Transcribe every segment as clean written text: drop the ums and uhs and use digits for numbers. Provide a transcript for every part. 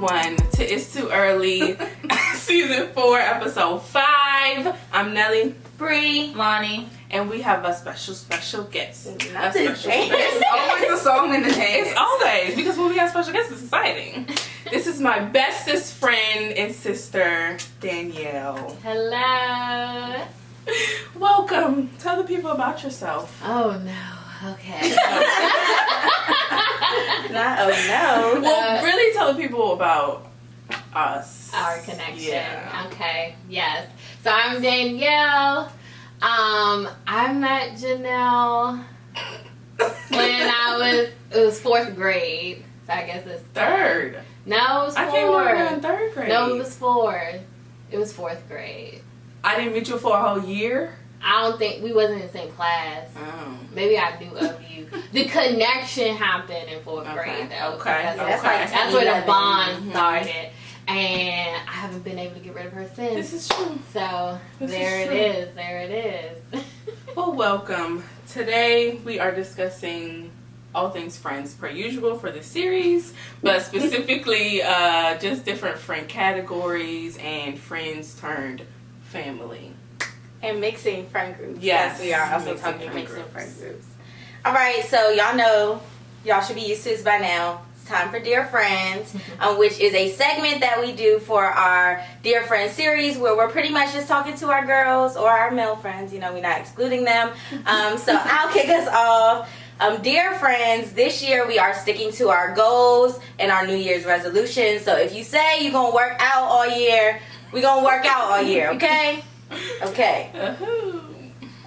one to It's Too Early, Season 4, Episode 5. I'm Nelly. Bree. Lonnie. And we have a special guest. Not this It's always a song in the name. It's always, because when we have special guests, it's exciting. This is my bestest friend and sister, Danielle. Hello. Welcome. Tell the people about yourself. Oh no. Okay. Not oh no. Well, really tell the people about us. Our connection. Yeah. Okay. Yes. So I'm Danielle. I met Janelle when it was 4th grade. So I guess it's Third. No, it was 4th. I came over in 3rd grade. No, it was 4th. It was 4th grade. I didn't meet you for a whole year? I don't think we wasn't in the same class. Oh. Maybe I knew of you. The connection happened in 4th grade, though. Okay. That's where the bond started. And I haven't been able to get rid of her since. This is true. So there it is. Well, welcome. Today we are discussing all things friends per usual for the series, but specifically just different friend categories and friends turned family. And mixing friend groups. Yes, we are also mixing talking friend mixing groups. friend groups. All right, so y'all know, y'all should be used to this by now. It's time for Dear Friends, which is a segment that we do for our Dear Friends series where we're pretty much just talking to our girls or our male friends. You know, we're not excluding them. So I'll kick us off. Dear friends, this year we are sticking to our goals and our New Year's resolutions. So if you say you're going to work out all year, we're going to work out all year, okay? Okay.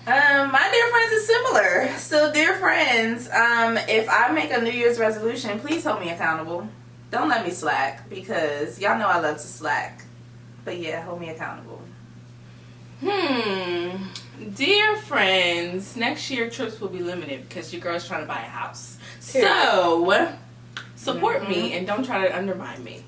My dear friends is similar. So, dear friends, if I make a New Year's resolution, please hold me accountable. Don't let me slack because y'all know I love to slack. But yeah, hold me accountable. Dear friends, next year trips will be limited because your girl's trying to buy a house. Period. So, support me and don't try to undermine me.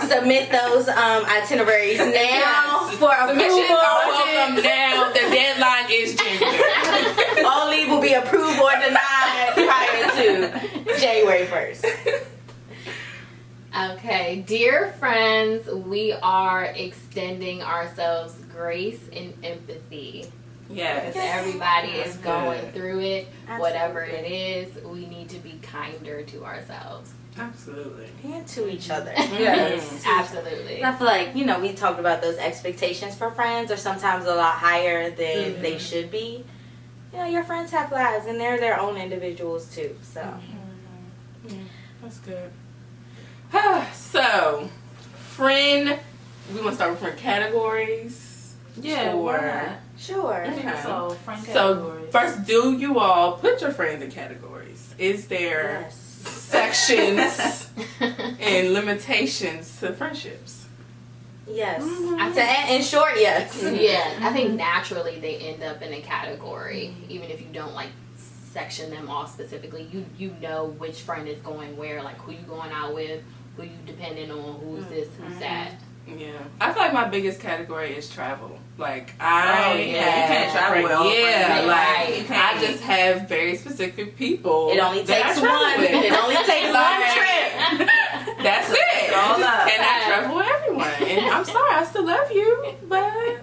Submit those itineraries now for Submissions approval. are welcome now. The deadline is January. All leave will be approved or denied prior to January 1st. Okay, dear friends, we are extending ourselves grace and empathy. Yes. Because everybody is going Good. through it. Absolutely. Whatever it is, we need to be kinder to ourselves. Absolutely. And to each other. Yes. Absolutely. I feel like, we talked about those expectations for friends are sometimes a lot higher than they should be. Your friends have lives and they're their own individuals too. So, That's good. So, friend, we want to start with friend categories. Yeah, Sure. why not? sure. Okay. So, friend So, categories. first, do you all put your friends in categories? Is there Yes. sections and limitations to friendships? Yes. I In short, yes. Yeah, I think naturally they end up in a category, even if you don't like section them off specifically. You know which friend is going where, like who you going out with, who you depending on, who's this, who's that. Yeah. I feel like my biggest category is travel. Like, You can't travel with all yeah, friends. like, You can't. I just have very specific people. It only that I takes travel one. with. It only takes one trip. That's it. all up. And I travel with everyone. And I'm sorry, I still love you, but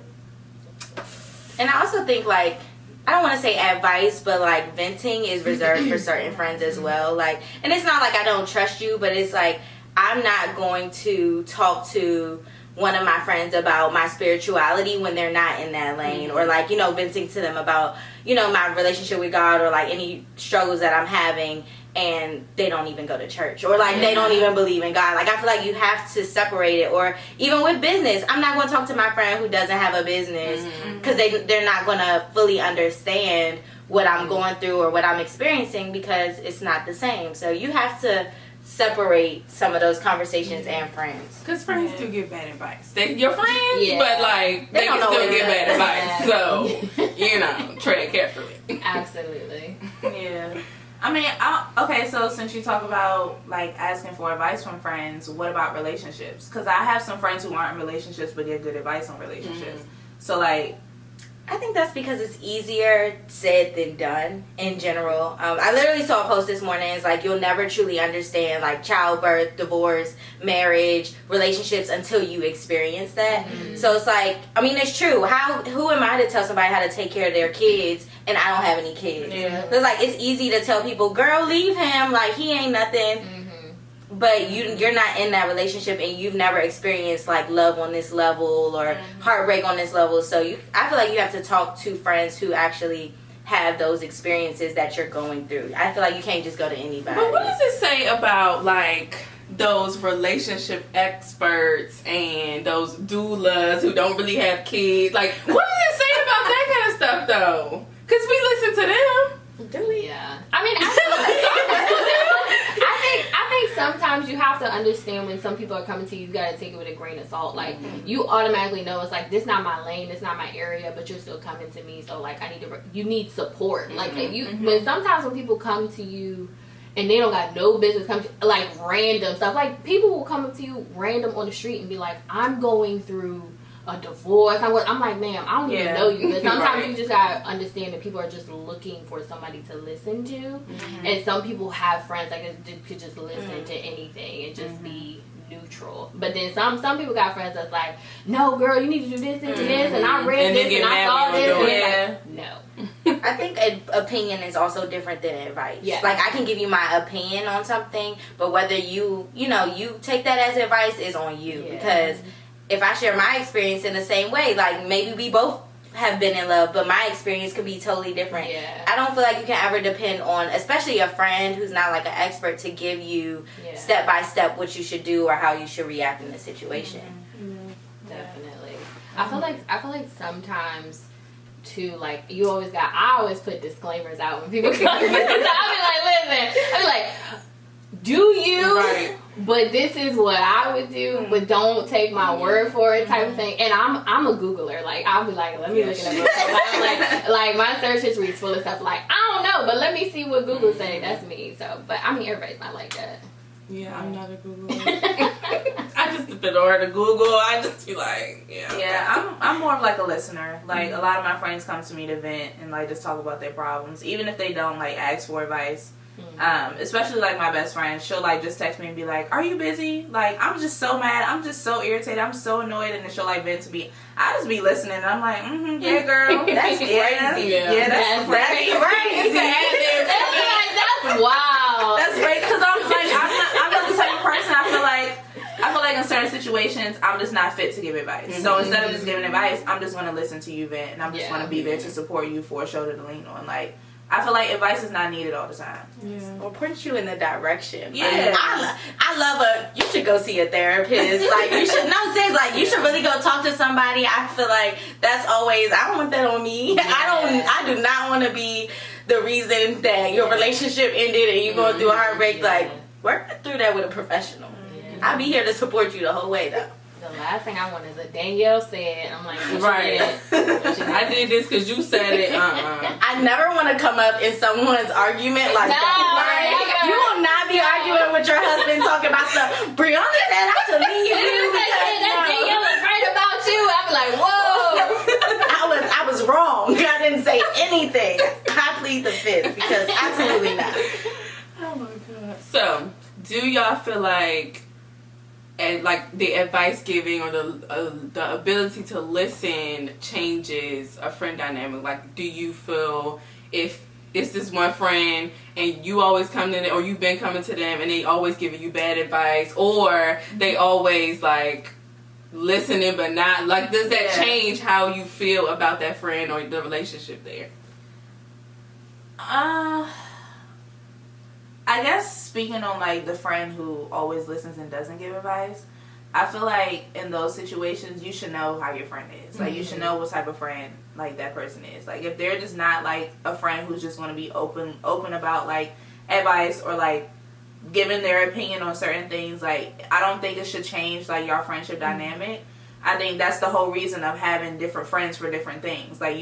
And I also think, like, I don't want to say advice, but, like, venting is reserved for certain friends as well. Like, and it's not like I don't trust you, but it's like I'm not going to talk to one of my friends about my spirituality when they're not in that lane, or like, venting to them about, my relationship with God, or like any struggles that I'm having, and they don't even go to church, or like they don't even believe in God. Like, I feel like you have to separate it. Or even with business, I'm not going to talk to my friend who doesn't have a business because they're not going to fully understand what I'm going through or what I'm experiencing, because it's not the same. So you have to separate some of those conversations and friends. because friends do give bad advice. They're your friends, Yeah. but like They they don't can know still what give it bad is. advice. So, tread carefully. Absolutely. Yeah. I mean, okay, so since you talk about, like, asking for advice from friends, what about relationships? Because I have some friends who aren't in relationships, but give good advice on relationships. So, like, I think that's because it's easier said than done in general. I literally saw a post this morning. It's like, you'll never truly understand like childbirth, divorce, marriage, relationships until you experience that. Mm-hmm. So it's like, I mean, it's true. Who am I to tell somebody how to take care of their kids and I don't have any kids? Yeah. So it's like, it's easy to tell people, girl, leave him. Like, he ain't nothing. Mm-hmm. But you're not in that relationship and you've never experienced like love on this level or heartbreak on this level. So I feel like you have to talk to friends who actually have those experiences that you're going through. I feel like you can't just go to anybody. But what does it say about like those relationship experts and those doulas who don't really have kids? Like, what does it say about that kind of stuff though? Because we listen to them. Do we? Yeah. I mean, I think sometimes you have to understand when some people are coming to you, you gotta take it with a grain of salt. Like, you automatically know it's like, this not my lane, this not my area, but you're still coming to me, so like, you need support. Like, but sometimes when people come to you and they don't got no business coming to, like, random stuff, like, people will come up to you random on the street and be like, I'm going through a divorce. I'm like, ma'am, I don't even know you. But sometimes you just gotta understand that people are just looking for somebody to listen to, and some people have friends that could just listen to anything and just be neutral. But then some people got friends that's like, no, girl, you need to do this and this, and I read this and I saw this. And like, no. I think an opinion is also different than advice. Yeah. Like, I can give you my opinion on something, but whether you take that as advice is on you. Because if I share my experience in the same way, like, maybe we both have been in love, but my experience could be totally different. Yeah. I don't feel like you can ever depend on, especially a friend who's not like an expert, to give you step by step what you should do or how you should react in the situation. Definitely. I feel like sometimes too, like, I always put disclaimers out when people come. I'll be like, listen, I'll be like, do you? Right. But this is what I would do, but don't take my word for it, type of thing. And I'm a Googler. Like, I'll be like, let me look it up. like my search history is full of stuff. Like, I don't know, but let me see what Google say. That's me. So, but I mean, everybody's not like that. Yeah, I'm not a Googler. I just depend on her to Google. I just be like, yeah, I'm more of like a listener. Like, a lot of my friends come to me to vent and like just talk about their problems, even if they don't like ask for advice. Especially like my best friend, she'll like just text me and be like, are you busy? Like, I'm just so mad, I'm just so irritated, I'm so annoyed, and then she'll like vent to me. I just be listening and I'm like, yeah, girl, that's crazy. Yeah, that's crazy. That's wild. That's great, because I'm not the type of person. I feel like in certain situations I'm just not fit to give advice. So instead of just giving advice, I'm just going to listen to you vent, and I'm just going to be there to support you, for a shoulder to lean on. Like, I feel like advice is not needed all the time. Yeah. Or point you in the direction. Yeah. I love you should go see a therapist. Like, you should, you should really go talk to somebody. I feel like that's always, I don't want that on me. Yeah. I do not want to be the reason that your relationship ended and you're going through a heartbreak. Yeah. Like, work through that with a professional. Yeah. I'll be here to support you the whole way, though. The last thing I want is a Danielle said. I'm like, right. I did this because you said it. I never want to come up in someone's argument like that. Right? You will not be arguing with your husband talking about stuff. Brianna said I should leave you. Danielle was right about you. I'd be like, whoa. I was wrong. I didn't say anything. I plead the fifth, because absolutely not. Oh my god. So, do y'all feel like, and like the advice giving or the ability to listen changes a friend dynamic? Like, do you feel if it's this one friend and you always come to them, or you've been coming to them and they always giving you bad advice, or they always like listening but not, like, does that change how you feel about that friend or the relationship there? I guess speaking on like the friend who always listens and doesn't give advice, I feel like in those situations you should know how your friend is. Like, you should know what type of friend like that person is. Like, if they're just not like a friend who's just going to be open about like advice or like giving their opinion on certain things, like, I don't think it should change like your friendship dynamic. I think that's the whole reason of having different friends for different things. Like,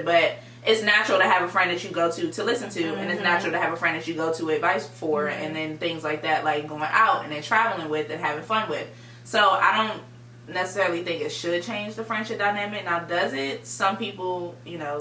but it's natural to have a friend that you go to listen to, and it's natural to have a friend that you go to advice for, and then things like that, like going out and then traveling with and having fun with. So I necessarily think it should change the friendship dynamic. Now, does it? Some people,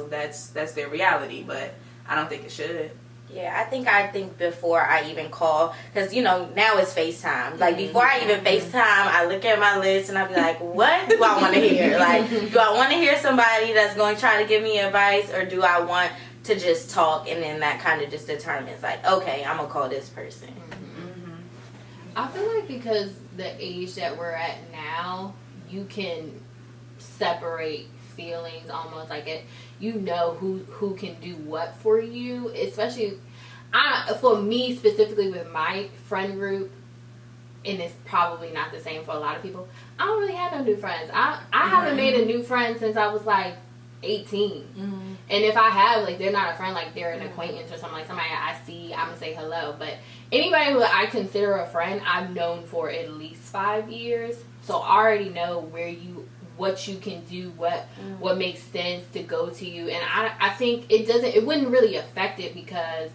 that's their reality, but I don't think it should. Yeah, I think before I even call, because, now it's FaceTime. Like, before I even FaceTime, I look at my list and I be like, what do I want to hear? Like, do I want to hear somebody that's going to try to give me advice, or do I want to just talk? And then that kind of just determines, like, okay, I'm going to call this person. I feel like because the age that we're at now, you can separate feelings almost, like it. Who can do what for you, especially for me specifically with my friend group, and it's probably not the same for a lot of people. I don't really have no new friends. I haven't made a new friend since I was like 18. And if I have, like, they're not a friend, like they're an acquaintance or something, like somebody I see, I'm gonna say hello. But anybody who I consider a friend, I've known for at least 5 years, so I already know what you can do, what makes sense to go to you. And I think it wouldn't really affect it, because,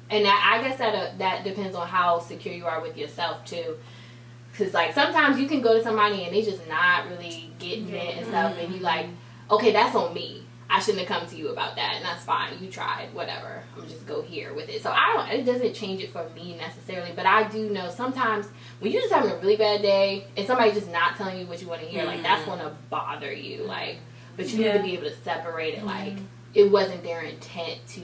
and I guess that depends on how secure you are with yourself too. Because, like, sometimes you can go to somebody and they just not really getting it and stuff, and you like, okay, that's on me. I shouldn't have come to you about that, and that's fine. You tried, whatever. I'm gonna just go here with it. So it doesn't change it for me necessarily, but I do know sometimes when you're just having a really bad day and somebody's just not telling you what you want to hear, like, that's gonna bother you. Like, but you need to be able to separate it. Like, it wasn't their intent to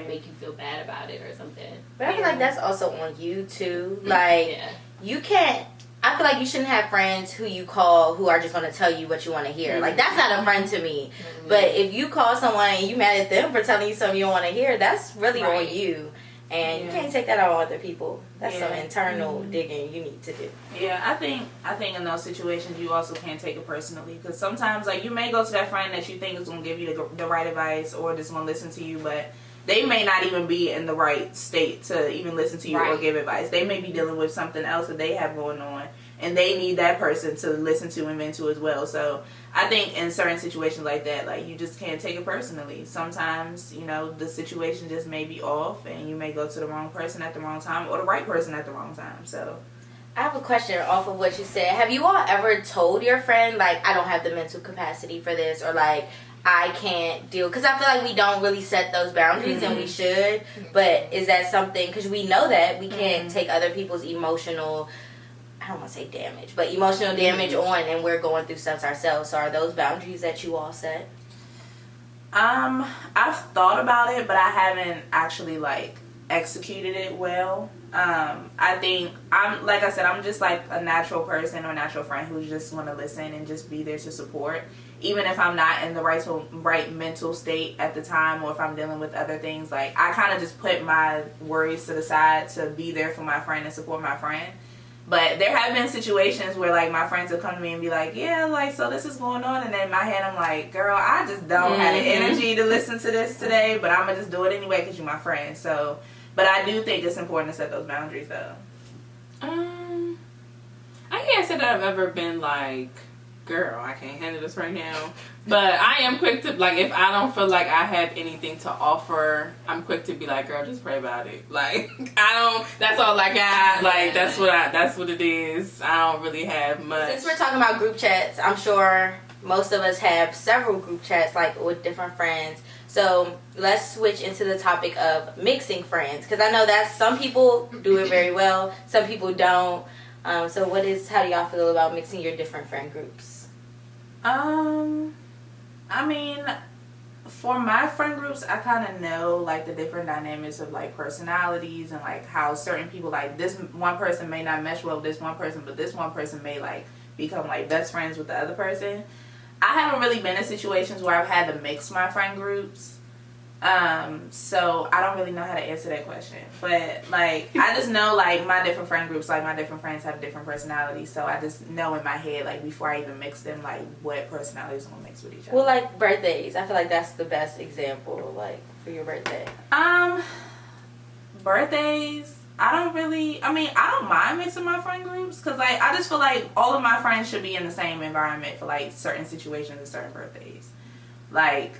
make you feel bad about it or something. But I feel like that's also on you too. Like, you can't. I feel like you shouldn't have friends who you call who are just going to tell you what you want to hear. Like, that's not a friend to me. But if you call someone and you mad at them for telling you something you don't want to hear, that's really on you. And you can't take that out on other people. That's some internal digging you need to do. Yeah, I think in those situations you also can't take it personally, because sometimes, like, you may go to that friend that you think is going to give you the right advice or just going to listen to you, but they may not even be in the right state to even listen to you or give advice. They may be dealing with something else that they have going on, and they need that person to listen to and vent to as well. So I think in certain situations like that, like, you just can't take it personally. Sometimes, the situation just may be off, and you may go to the wrong person at the wrong time, or the right person at the wrong time. So I have a question off of what you said. Have you all ever told your friend, like, I don't have the mental capacity for this, or like, I can't deal? Because I feel like we don't really set those boundaries, and we should. But is that something, because we know that we can't take other people's emotional, I don't want to say damage, but emotional damage on, and we're going through stuff ourselves. So are those boundaries that you all set? I've thought about it, but I haven't actually, like, executed it well. I think I'm just like a natural person or a natural friend who's just want to listen and just be there to support, even if I'm not in the right mental state at the time, or if I'm dealing with other things. Like, I kind of just put my worries to the side to be there for my friend and support my friend. But there have been situations where, like, my friends have come to me and be like, yeah, like, so this is going on. And then in my head, I'm like, girl, I just don't have the energy to listen to this today, but I'm going to just do it anyway because you're my friend. So, but I do think it's important to set those boundaries, though. I can't say that I've ever been like, girl, I can't handle this right now. But I am quick to, like, if I don't feel like I have anything to offer, I'm quick to be like, girl, just pray about it. Like, that's all I got. Like, that's what it is. I don't really have much. Since we're talking about group chats, I'm sure most of us have several group chats, like, with different friends. So let's switch into the topic of mixing friends, because I know that some people do it very well, some people don't. So how do y'all feel about mixing your different friend groups? I mean, for my friend groups, I kind of know, like, the different dynamics of, like, personalities, and, like, how certain people, like, this one person may not mesh well with this one person, but this one person may, like, become, like, best friends with the other person. I haven't really been in situations where I've had to mix my friend groups. So I don't really know how to answer that question. But, like, I just know, like, my different friend groups, like, my different friends have different personalities. So I just know in my head, like, before I even mix them, like, what personalities I'm going to mix with each other. Well, like, birthdays. I feel like that's the best example, like, for your birthday. Birthdays, I don't mind mixing my friend groups, because, like, I just feel like all of my friends should be in the same environment for, like, certain situations and certain birthdays. Like,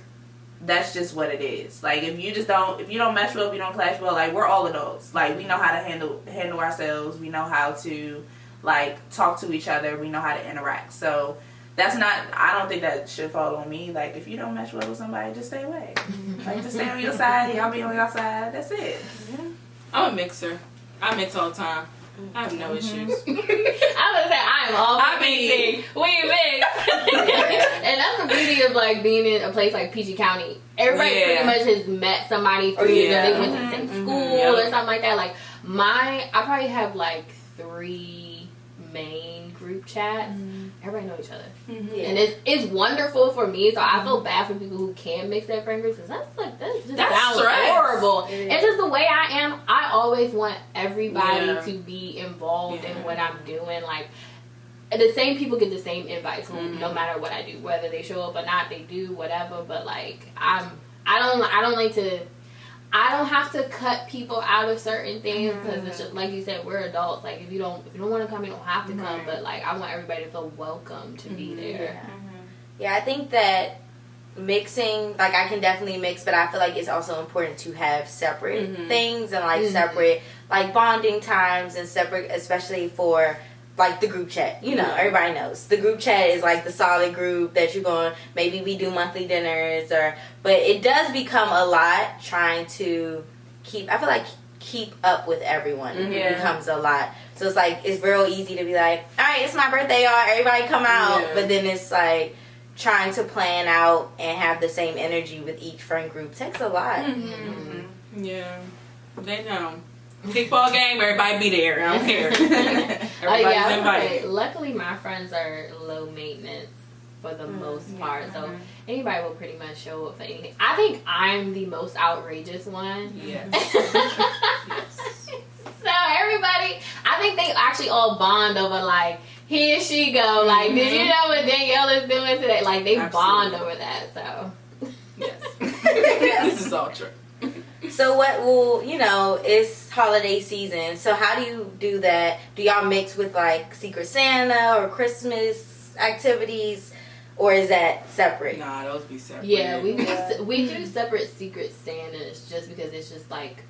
that's just what it is. Like, if you don't mesh well, if you don't clash well, like, we're all adults. Like, we know how to handle ourselves. We know how to, like talk to each other. We know how to interact. So that's not, I don't think that should fall on me. Like, if you don't mesh well with somebody, just stay away. Like, just stay on your side. Y'all be on your side. That's it. Yeah. I'm a mixer. I mix all the time. I have no issues. I was gonna say I'm all mixing. We mix, and that's the beauty of like being in a place like PG County. Everybody pretty much has met somebody through they went to the same school or something like that. Like I probably have like 3 main group chats. Everybody know each other, and it's wonderful for me. So I feel bad for people who can't mix their friend groups. Cause that sounds horrible. It's just the way I am. I always want everybody to be involved in what I'm doing. Like the same people get the same invites, no matter what I do, whether they show up or not. They do whatever. But like I don't have to cut people out of certain things because it's just like you said, we're adults. Like if you don't want to come, you don't have to come. But like I want everybody to feel welcome to be there. Yeah, I think that mixing, like I can definitely mix, but I feel like it's also important to have separate things and like separate like bonding times and separate, especially for like the group chat. You know, everybody knows the group chat is like the solid group that you're going, maybe we do monthly dinners but it does become a lot trying to keep up with everyone. It becomes a lot. So it's like, it's real easy to be like, all right, it's my birthday, y'all, everybody come out. But then it's like trying to plan out and have the same energy with each friend group takes a lot. Yeah, they know. Kickball game, everybody be there. I don't care. Everybody's invited. Luckily, my friends are low maintenance for the most part, so anybody will pretty much show up for anything. I think I'm the most outrageous one. Yes. So everybody, I think they actually all bond over like, here she go. Like, did you know what Danielle is doing today? Like, they bond over that. So yes, this is all true. So it's holiday season. So how do you do that? Do y'all mix with like Secret Santa or Christmas activities, or is that separate? Nah, those be separate. Yeah, we do separate Secret Santas just because it's just like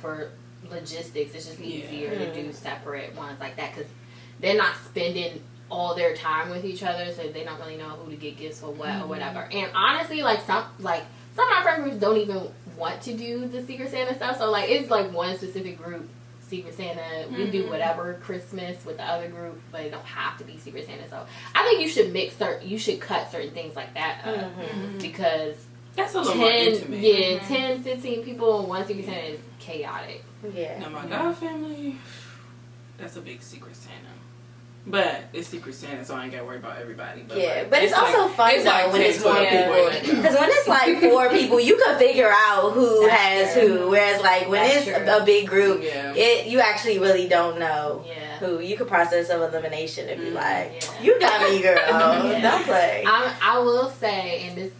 for logistics, it's just easier to do separate ones like that because they're not spending all their time with each other, so they don't really know who to get gifts for what or whatever. And honestly, like some of my friend groups don't even want to do the Secret Santa stuff. So like it's like one specific group, Secret Santa. We do whatever Christmas with the other group, but it don't have to be Secret Santa. So I think you should cut certain things like that up because that's a little more intimate. 10, 15 people in one Secret Santa is chaotic. Yeah. Now my God family, that's a big Secret Santa. But it's Secret Santa, so I ain't gotta worry about everybody. But but it's also like, fun though when it's more people. Because when it's like 4 people, you can figure out who has who. Whereas like when it's a big group, you actually really don't know who. You could process of elimination and be like, you got me, girl. Don't play. I will say, and this.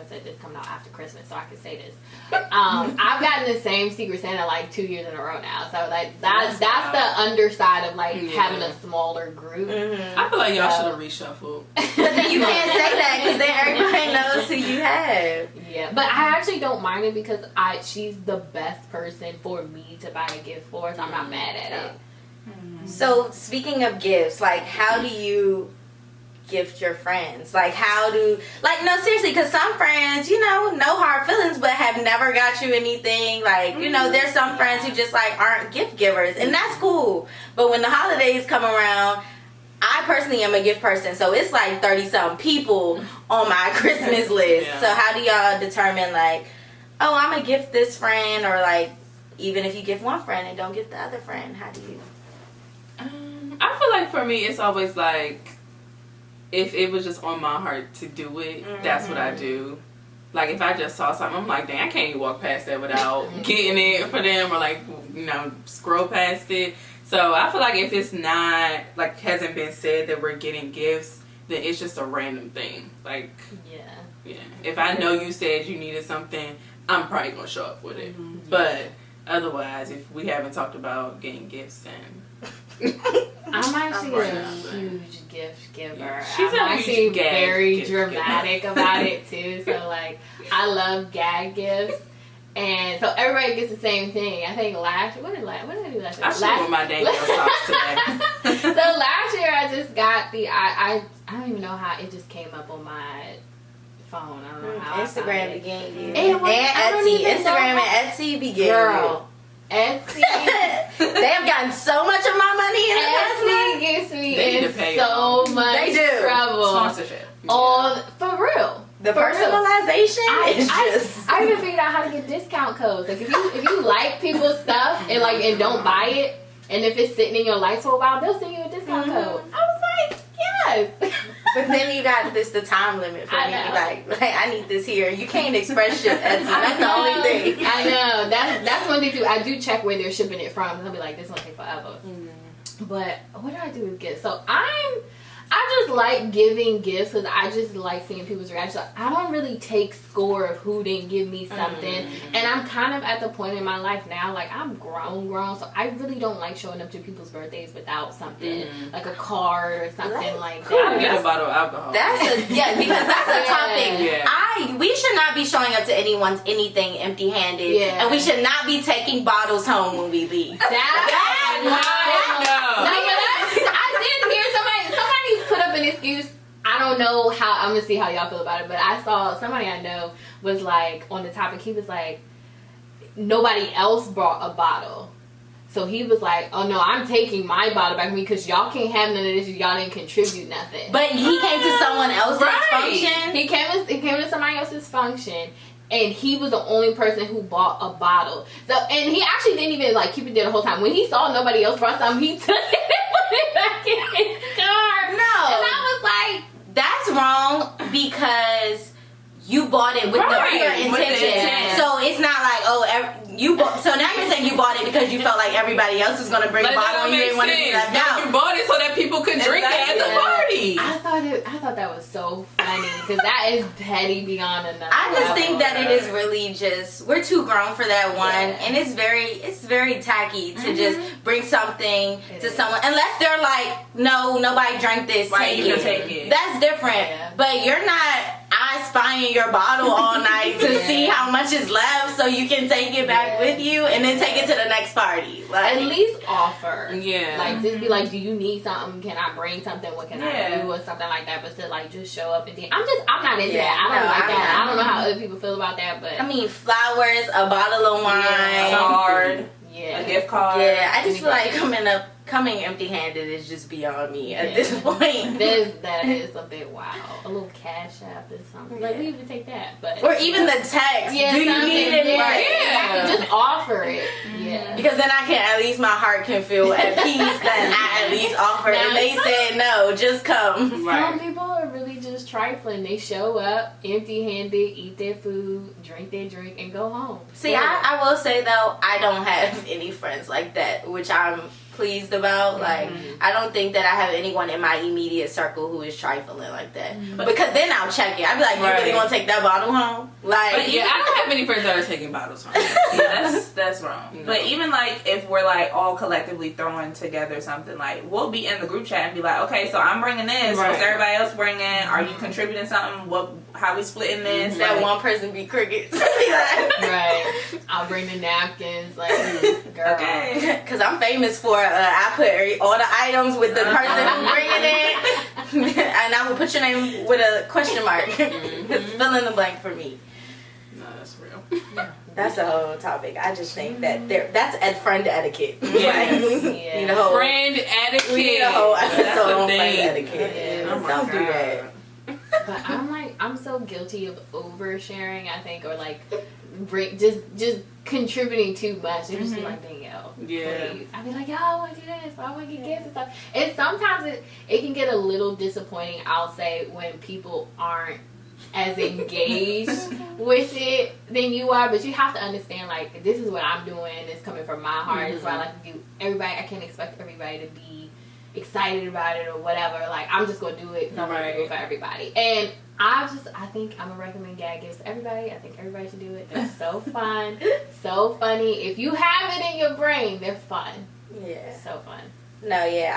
This coming out after Christmas, so I can say this. I've gotten the same Secret Santa like 2 years in a row now, so like that's the underside of like having a smaller group. I feel like y'all should have reshuffled. But then you can't say that because then everybody knows who you have. Yeah, but I actually don't mind it because she's the best person for me to buy a gift for, so I'm not mad at it. So speaking of gifts, like how do you gift your friends? Like no, seriously, because some friends, no hard feelings, but have never got you anything. Like, there's some friends who just like aren't gift givers, and that's cool. But when the holidays come around, I personally am a gift person, so it's like 30-something people on my Christmas list. So how do y'all determine like, oh, I'm gonna gift this friend, or like even if you gift one friend and don't gift the other friend, how do you? I feel like for me, it's always like, if it was just on my heart to do it, that's what I do. Like, if I just saw something, I'm like, dang, I can't even walk past that without getting it for them, or like, scroll past it. So I feel like if it's not, like, hasn't been said that we're getting gifts, then it's just a random thing. Like, yeah. If I know you said you needed something, I'm probably going to show up with it. But otherwise, if we haven't talked about getting gifts, then I'm actually a huge gift giver. Yeah. She's I'm actually very gift dramatic about it too. So like, I love gag gifts, And so everybody gets the same thing. I think last year, what did I do last year? I should have my Danielle socks today. So last year I just got I don't even know how it just came up on my phone. I don't know how. Instagram began you. And Etsy. Instagram and Etsy began Girl, Etsy. They have gotten so much of my money in the past Etsy month. gets me They need in to pay so them. much They do. trouble. Sponsorship. For real. The For real. personalization is just. I even figured out how to get discount codes. Like if you like people's stuff and don't buy it, and if it's sitting in your lights for a while, they'll send you a discount code. I was like, yes. But then you got the time limit for I me. know. Like I need this here. You can't express shit Etsy. That's the only thing. I know. That's one thing too. I do check where they're shipping it from. And I'll be like, this will take forever. But what do I do with gifts? So I just like giving gifts because I just like seeing people's reaction. So I don't really take score of who didn't give me something. And I'm kind of at the point in my life now, like I'm grown, so I really don't like showing up to people's birthdays without something, like a card or something like that. Get a bottle of alcohol. Because that's a topic. Yeah. We should not be showing up to anyone's anything empty-handed, and we should not be taking bottles home when we leave. I did hear somebody put up an excuse. I don't know how, I'm gonna see how y'all feel about it, but I saw somebody I know was like on the topic. He was like, nobody else brought a bottle, so he was like, oh no, I'm taking my bottle back with me because y'all can't have none of this. Y'all didn't contribute nothing. But he came to someone else's function. He came to somebody else's function. And he was the only person who bought a bottle. So, and he actually didn't even like keep it there the whole time. When he saw nobody else brought something, he took it and put it back in his car. No. And I was like, that's wrong because you bought it with the pure intention. So it's not like, so now you're saying you bought it because you felt like everybody else was going to bring a bottle and you didn't want to be left out. You bought it so that people could drink it at the party. I thought that was so funny because that is petty beyond another. I just think that it is really just, we're too grown for that one, and it's very tacky to just bring something to someone unless they're like, no, nobody drank this, Right, you can take it. That's different. But you're not spying your bottle all night to see how much is left so you can take it back with you and then take it to the next party. Like, at least offer. Yeah. Like, just be like, do you need something? Can I bring something? What can I do? Or something like that. But to like just show up and I'm not into that. I don't like that. I don't know how other people feel about that, but I mean, flowers, a bottle of wine, a card, a gift card. Yeah, I just feel like coming empty-handed is just beyond me at this point. That is a bit wild. A little cash app or something. Like, we even take that. But or even the text. Do you need it? Yeah. Just offer it. Yeah. Because then my heart can feel at peace that I at least offered. And they said, no, just come. Some people are really just trifling. They show up empty-handed, eat their food, drink their drink, and go home. See, I will say, though, I don't have any friends like that, which I'm pleased about. Like, I don't think that I have anyone in my immediate circle who is trifling like that. Because then I'll check it. I'd be like, you really want to take that bottle home? Like, but yeah, I don't have any friends that are taking bottles home. That's wrong. But even like if we're like all collectively throwing together something, like we'll be in the group chat and be like, okay, so I'm bringing this. What's everybody else bringing? Are you contributing something? How we splitting this? That one person be crickets. Right. I'll bring the napkins. Like, girl. Okay. Because I'm famous for I put all the items with the person who's bringing it, and I will put your name with a question mark. Fill in the blank for me. No, that's real. That's a whole topic. I just think that that's friend etiquette. Yes. You know, friend etiquette. We need a whole episode on thing. friend etiquette. Yeah. Oh Don't do that. But I'm so guilty of oversharing, I think, or like just contributing too much. They're just be like, Danielle, please. I'll be like, yo, I want to do this. I want to get gifts and stuff. And sometimes it can get a little disappointing, I'll say, when people aren't as engaged with it than you are. But you have to understand, like, this is what I'm doing. It's coming from my heart. It's what I like to do. Everybody, I can't expect everybody to be excited about it or whatever. Like, I'm just gonna do it because I'm gonna do it for everybody. And I think I'm gonna recommend gag gifts to everybody. I think everybody should do it. They're so fun, so funny. If you have it in your brain, they're fun. Yeah, so fun. No, yeah,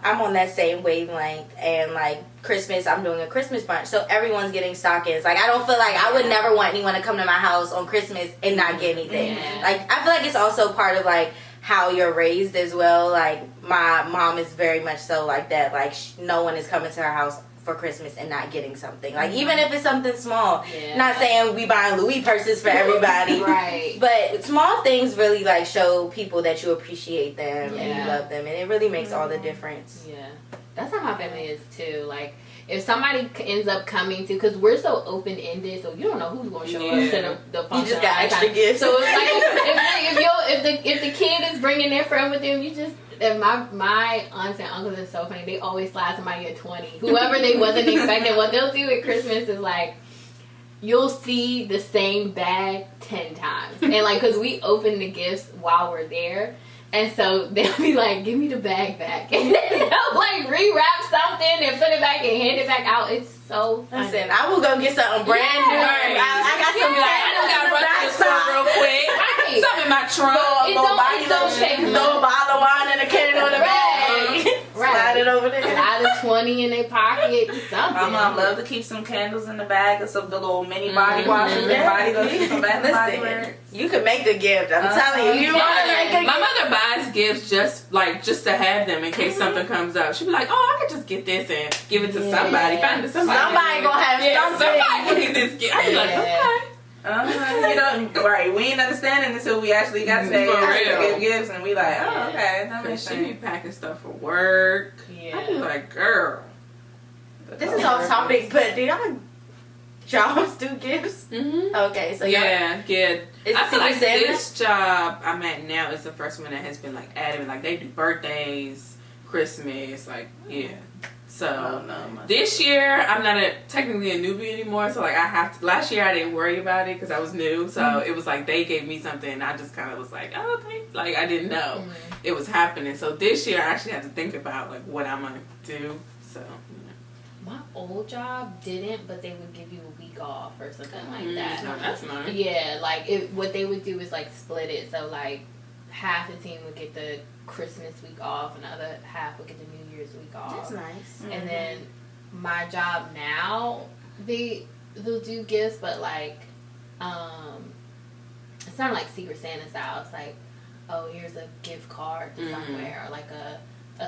I'm on that same wavelength, and like Christmas, I'm doing a Christmas brunch, so everyone's getting stockings. Like I don't feel like I would never want anyone to come to my house on Christmas and not get anything. Yeah. Like I feel like it's also part of like how you're raised as well. Like my mom is very much so like that. Like no one is coming to her house for Christmas and not getting something. Like even if it's something small. Yeah. Not saying we buying Louis purses for everybody. Right. But small things really like show people that you appreciate them and Yeah. you love them, and it really makes all the difference. Yeah, that's how my family is too. Like, if somebody ends up coming to, because we're so open ended, so you don't know who's going to show up to the function. You just got all the extra time. gifts. So it's like if the kid is bringing their friend with them, you just. And my aunts and uncles are so funny. They always slide somebody a 20. Whoever they wasn't expecting. What they'll do at Christmas is like, you'll see the same bag 10 times. And like, because we open the gifts while we're there. And so they'll be like, give me the bag back. And then they'll like rewrap something and put it back and hand it back out. It's so funny. Listen, I will go get something brand new. Right. I got some I just got to run to the store real quick. Right. Something in my trunk. It don't shake throw a bottle of wine and a candle in the bag. Right. Slide it over there. Slide a 20 in their pocket. Something. My mom loved to keep some candles in the bag of some the little mini body washers and body lotions from Bath and Body Listen, Works. you can make a gift. I'm telling you. You want to make a My gift. mother buys gifts just to have them in case something comes up. She'd be like, "Oh, I could just get this and give it to somebody. Find it to somebody. Somebody gonna have something. Somebody will get this gift." I'd be like, Yeah. "Okay." You know, right? We ain't understanding until we actually got to that For age to real. give gifts, and we like, oh, Yeah. okay, that Cause makes she be sense. packing stuff for work. I'd be Yeah. like, "Girl." This is off topic, but do y'all jobs do gifts? Mm-hmm. Okay, so y'all, Yeah. Is I feel it like Secret Santa? this job I'm at now is the first one that has been like adamant. Like they do birthdays, Christmas, like yeah. So Oh, no, this year I'm not technically a newbie anymore. So like I have to. Last year I didn't worry about it because I was new. So it was like they gave me something and I just kind of was like, oh, thanks. Like I didn't know it was happening. So this year I actually had to think about like what I'm gonna do. So. My old job didn't, but they would give you a week off or something like that. No, that's nice. Yeah, like what they would do is like split it. So like half the team would get the Christmas week off and the other half would get the New Year's week off. That's nice. And then my job now, they'll do gifts, but like it's not like Secret Santa style. It's like, oh, here's a gift card to somewhere, or like a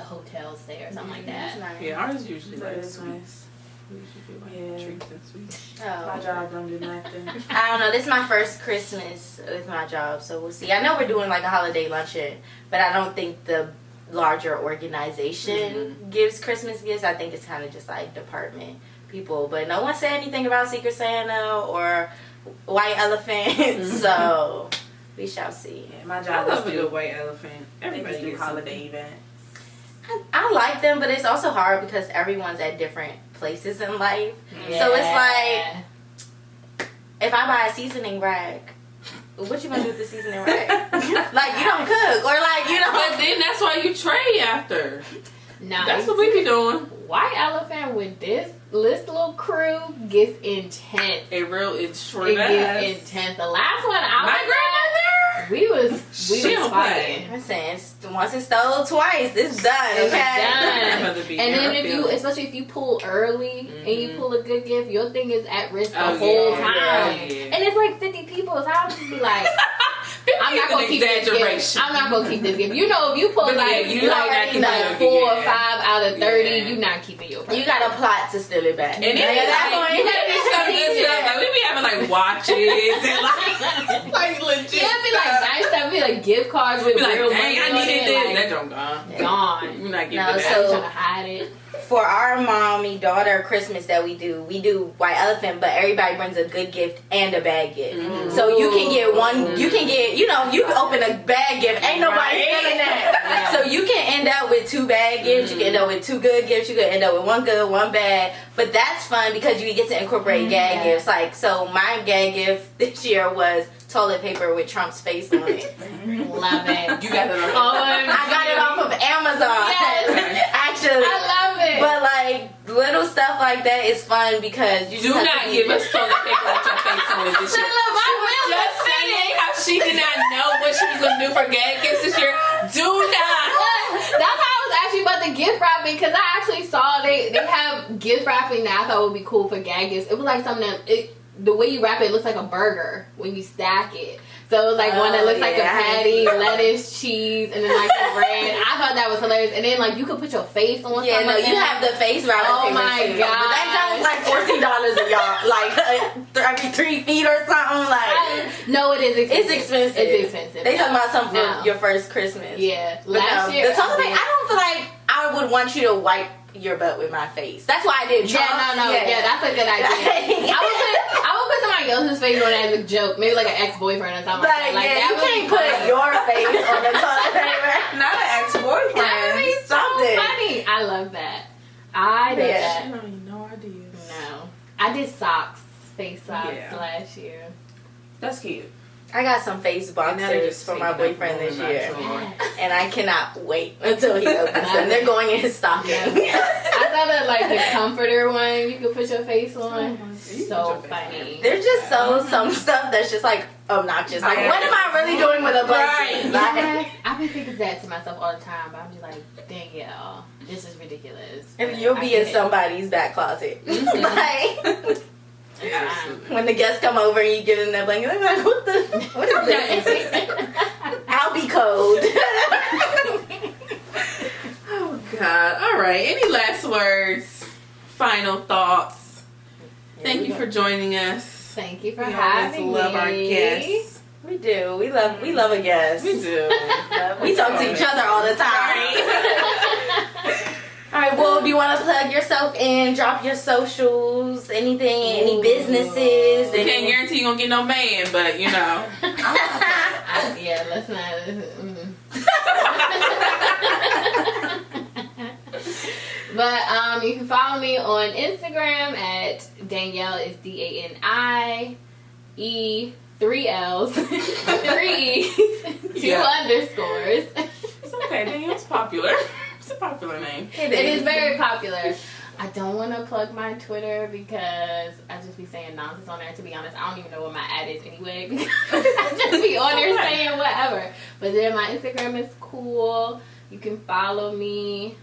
hotel stay or something like that. That's nice. Yeah, ours usually That like is sweets. nice. We usually do like Yeah. treats and sweets. My Oh. job don't do nothing. I don't know. This is my first Christmas with my job, so we'll see. I know we're doing like a holiday luncheon, but I don't think the larger organization gives Christmas gifts. I think it's kind of just like department people. But no one said anything about Secret Santa or White Elephant, so we shall see. Yeah, my I job love a is good do. white elephant. They Everybody just do gets holiday events. I like them, but it's also hard because everyone's at different places in life. Yeah. So it's like, if I buy a seasoning rack, what you gonna do with the seasoning rack? Like, you don't cook, or like, you know. But then that's why you trade after. Nah, That's what we be doing. White Elephant with this little crew gets intense. It's sure It does. gets intense. The last one I My was grandmother. at, we was don't play. fighting. I'm saying, once it's stole twice, it's done, It's okay? done. Grandmother be And in then her if you, feelings. especially if you pull early and you pull a good gift, your thing is at risk the Oh, whole yeah, time. yeah. And it's like 50 people, so I would just be like, I'm not It's gonna an keep this gift. exaggeration. I'm not gonna keep this gift. You know, if you pull But like yeah, you you know you're not already keeping like your 4 or gift. 5 out of 30, Yeah. you're not keeping your purse. You got a plot to steal it back. And then Like, it's that's like, what you it gotta be is. some good stuff. Like, we be having like watches and like legit Yeah, it'd be like stuff. nice stuff. It'd be like gift cards with Be like, real dang, money I on needed it, this. like, That don't gone. gone. You're not giving No, it so- back. Trying to hide it. For our mommy daughter Christmas that we do White Elephant, but everybody brings a good gift and a bad gift. So you can get one, you can get, you know, you can open a bad gift. Ain't nobody stealing that. So you can end up with 2 bad gifts. You can end up with 2 good gifts. You can end up with 1 good, 1 bad. But that's fun because you get to incorporate gag gifts. Like, so my gag gift this year was toilet paper with Trump's face on it. Love it. You got it on. I got it off of Amazon. Yes. Actually. I love it. But like little stuff like that is fun because you Do just have not to give us toilet paper with your face on it this year. Look, my will Just was saying how she did not know what she was gonna do for gag gifts this year. Do not. That's how I was actually about the gift wrapping because I actually saw they have gift wrapping that I thought would be cool for gag gifts. It was like something that the way you wrap it looks like a burger when you stack it. So it was like one that looks like a patty, lettuce, cheese, and then like the bread. I thought that was hilarious. And then like you could put your face on. Yeah, no, you have the face wrapper. Oh my god! But that job is like $14 a y'all, like every 3 feet or something. Like no, it is expensive. It's expensive. It's expensive. They talking about something for your first Christmas. Yeah, but last year. The toilet paper, I don't feel like I would want you to wipe your butt with my face. That's why I did. Yeah, that's a good idea. I would put somebody else's face on it as a joke, maybe like an ex-boyfriend or something like that. Like, yeah, you can't put your face on the toilet paper. Not an ex-boyfriend. That would be so funny. I love that. I did that. I don't even know ideas. No, I did face socks last year. That's cute. I got some face boxers for my boyfriend this year, and I cannot wait until he opens them. They're going in his stocking. I thought that like the comforter one you could put your face on. So funny. They're just some stuff that's just like obnoxious. Like, what am I really doing with a blanket? Like, I've been thinking that to myself all the time, but I'm just like, dang it, y'all, this is ridiculous. And you'll be in somebody's back closet. Like, when the guests come over and you give them that blanket, they're like, what is this? I'll be cold. Oh God! All right. Any last words? Final thoughts? Thank you for joining us. Thank you for having me. Love our guests. We do. We love a guest. We do. We talk to each other all the time. All right, well, do you want to plug yourself in, drop your socials, anything, any businesses? I can't guarantee you're going to get no man, but, you know. Yeah, let's not. But you can follow me on Instagram at Danielle, is DANIE, 3 L's, 3 E's, 2 underscores. It's okay, Danielle's popular. It's a popular name. It is very popular. I don't want to plug my Twitter because I just be saying nonsense on there. To be honest, I don't even know what my ad is anyway. Because I just be on there saying whatever. But then my Instagram is cool. You can follow me.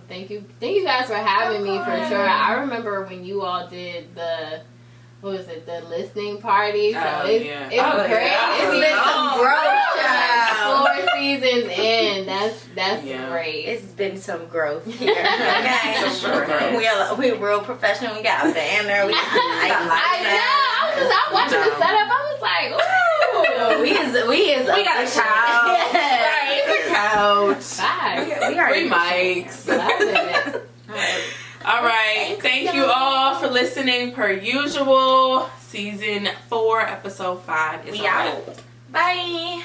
Thank you guys for having me for sure. I remember when you all did the listening party. So it's great. It's been some growth. 4 seasons in. That's great. It's been some growth here. Okay. We're real professional. We got a banner. I know. Because I'm watching the setup. I was like, ooh. We got a couch. Right, it's a couch. Bye. We are 3 mics. All right. Thank you all for listening per usual. Season 4, episode 5 is out. Bye.